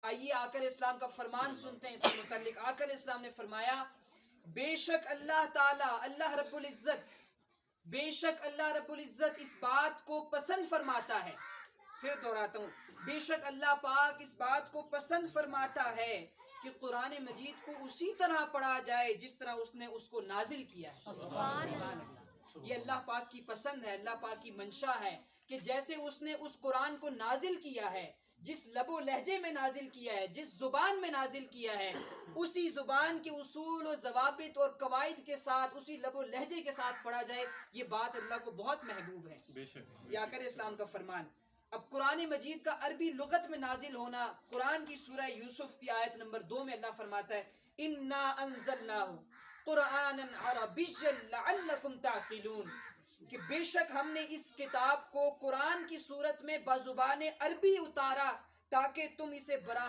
آئیے آقا علیہ السلام کا فرمان سنتے ہیں اس سے متعلق. آقا علیہ السلام نے فرمایا بے شک اللہ تعالی اللہ رب العزت اس بات کو پسند فرماتا ہے. پھر دہراتا ہوں, بے شک اللہ پاک اس بات کو پسند فرماتا ہے کہ قرآن مجید کو اسی طرح پڑھا جائے جس طرح اس نے اس کو نازل کیا ہے. سبحان اللہ. یہ اللہ پاک کی پسند ہے, اللہ پاک کی منشا ہے کہ جیسے اس نے اس قرآن کو نازل کیا ہے, جس لب و لہجے میں نازل کیا ہے, جس زبان میں نازل کیا ہے, اسی زبان کے اصول و ضوابط اور قواعد کے ساتھ, اسی لب و لہجے کے ساتھ پڑھا جائے. یہ بات اللہ کو بہت محبوب ہے. یہ آقا علیہ السلام کا فرمان. اب قرآن مجید کا عربی لغت میں نازل ہونا, قرآن کی سورہ یوسف کی آیت نمبر 2 میں اللہ فرماتا ہے اِنَّا أَنزَلْنَاهُ قُرْآنًا عَرَبِيًّا لَعَلَّكُمْ تَعْقِلُونَ, کہ بے شک ہم نے اس کتاب کو قرآن کی صورت میں بزبان عربی اتارا تاکہ تم اسے براہ